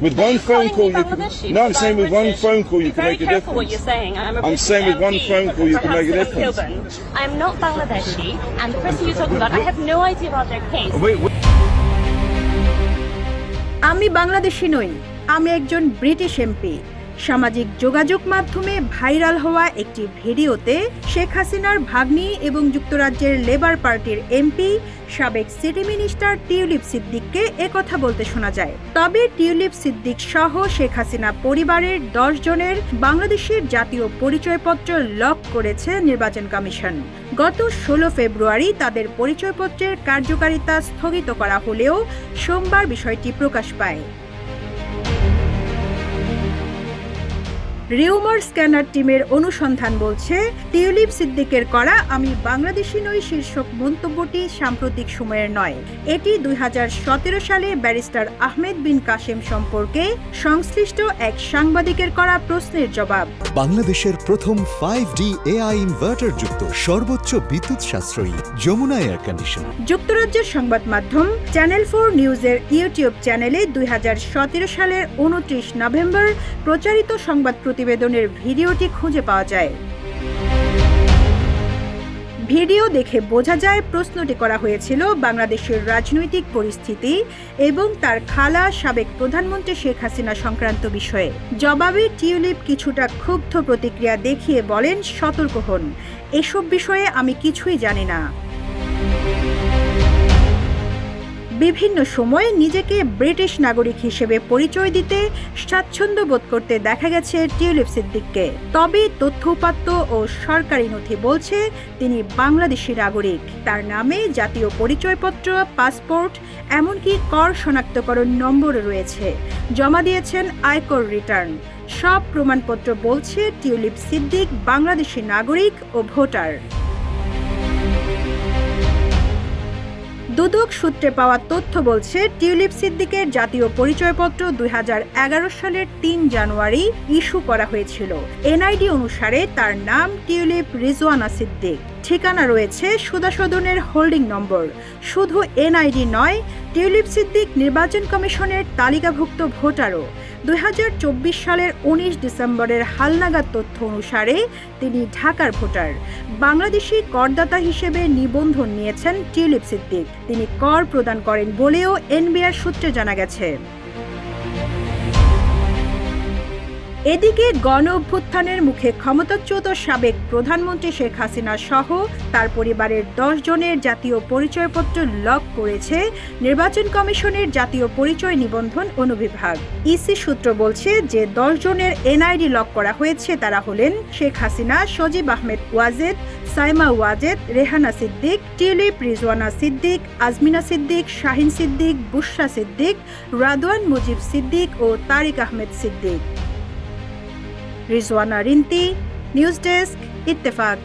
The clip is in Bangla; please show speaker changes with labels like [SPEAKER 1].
[SPEAKER 1] With one phone call, you can. No, I'm saying with one phone call, you can make a difference.
[SPEAKER 2] What you're saying.
[SPEAKER 1] I'm saying with one phone call, you can make a difference.
[SPEAKER 2] I'm not Bangladeshi, and the person you're talking about, I have no idea about their case.
[SPEAKER 1] Wait.
[SPEAKER 3] আমি বাংলাদেশি নই, আমি একজন ব্রিটিশ এমপি। সামাজিক যোগাযোগ মাধ্যমে ভাইরাল হওয়া একটি ভিডিওতে শেখ হাসিনার ভাগ্নি এবং যুক্তরাজ্যের লেবার পার্টির এমপি সাবেক সিটি মিনিস্টার টিউলিপ সিদ্দিককে একথা বলতে শোনা যায়। তবে টিউলিপ সিদ্দিক সহ শেখ হাসিনা পরিবারের 10 জনের বাংলাদেশের জাতীয় পরিচয়পত্র লক করেছে নির্বাচন কমিশন। গত 16 ফেব্রুয়ারি তাদের পরিচয়পত্রের কার্যকারিতা স্থগিত করা হলেও সোমবার বিষয়টি প্রকাশ পায়। রিউমার স্ক্যানার টিমের অনুসন্ধান বলছে, টিউলিপ সিদ্দিকের করা আমি বাংলাদেশি নই শীর্ষক মন্তব্যটি সাম্প্রতিক সময়ের নয়। এটি 2017 সালে ব্যারিস্টার আহমেদ বিন কাসেম সম্পর্কে সংশ্লিষ্ট এক সাংবাদিকের করা প্রশ্নের জবাব।
[SPEAKER 4] বাংলাদেশের প্রথম 5D AI ইনভার্টার যুক্ত সর্বোচ্চ বিদ্যুৎ সাশ্রয়ী যমুনা এয়ার কন্ডিশন।
[SPEAKER 3] যুক্তরাজ্যের সংবাদ মাধ্যম চ্যানেল 4 নিউজের ইউটিউব চ্যানেলে 2017 সালের 29 নভেম্বর প্রচারিত সংবাদ প্রতিবেদনের ভিডিওটি খুঁজে পাওয়া যায়। ভিডিও দেখে বোঝা যায় প্রশ্নটি করা হয়েছিল বাংলাদেশের রাজনৈতিক পরিস্থিতি এবং তার খালা সাবেক প্রধানমন্ত্রী শেখ হাসিনা সংক্রান্ত বিষয়ে। জবাবে টিউলিপ কিছুটা ক্ষুব্ধ প্রতিক্রিয়া দেখিয়ে বলেন, সতর্ক হন, এসব বিষয়ে আমি কিছুই জানি না। বিভিন্ন সময়ে নিজেকে ব্রিটিশ নাগরিক হিসেবে পরিচয় দিতে স্বাচ্ছন্দ্য বোধ করতে দেখা গেছে টিউলিপ সিদ্দিককে। তবে তথ্য উপাত্ত ও সরকারি নথি বলছে তিনি বাংলাদেশি নাগরিক। তার নামে জাতীয় পরিচয়পত্র, পাসপোর্ট, এমনকি কর শনাক্তকরণ নম্বর রয়েছে। জমা দিয়েছেন আয়কর রিটার্ন। সব প্রমাণপত্র বলছে টিউলিপ সিদ্দিক বাংলাদেশি নাগরিক ও ভোটার। দুদক সূত্রে পাওয়া তথ্য বলছে, টিউলিপ সিদ্দিকের জাতীয় পরিচয়পত্র 2011 সালের 3 জানুয়ারি ইস্যু করা হয়েছিল। এনআইডি অনুসারে তার নাম টিউলিপ রিজওয়ানা সিদ্দিক। ঠিকানা রয়েছে সুধা সদনের হোল্ডিং নম্বর। শুধু এনআইডি নয়, টিউলিপ সিদ্দিক নির্বাচন কমিশনের তালিকাভুক্ত ভোটারও। 2024 সালের 19 ডিসেম্বরের হালনাগাদ তথ্য অনুসারে তিনি ঢাকার ভোটার। বাংলাদেশি করদাতা হিসেবে নিবন্ধন নিয়েছেন টিউলিপ সিদ্দিক। তিনি কর প্রদান করেন বলেও এনবিআর সূত্রে জানা গেছে। এদিকে গণ অভ্যুত্থানের মুখে ক্ষমতাচ্যুত সাবেক প্রধানমন্ত্রী শেখ হাসিনা সহ তার পরিবারের 10 জনের জাতীয় পরিচয়পত্র লক করেছে নির্বাচন কমিশনের জাতীয় পরিচয় নিবন্ধন অনুবিভাগ। ইসি সূত্র বলছে যে 10 জনের এনআইডি লক করা হয়েছে তারা হলেন শেখ হাসিনা, সজীব আহমেদ ওয়াজেদ, সাইমা ওয়াজেদ, রেহানা সিদ্দিক, টিউলিপ রিজওয়ানা সিদ্দিক, আজমিনা সিদ্দিক, শাহিন সিদ্দিক, বুশরা সিদ্দিক, রাদওয়ান মুজিব সিদ্দিক ও তারিক আহমেদ সিদ্দিক। Rizwana Rinti, news desk, Ittefaq.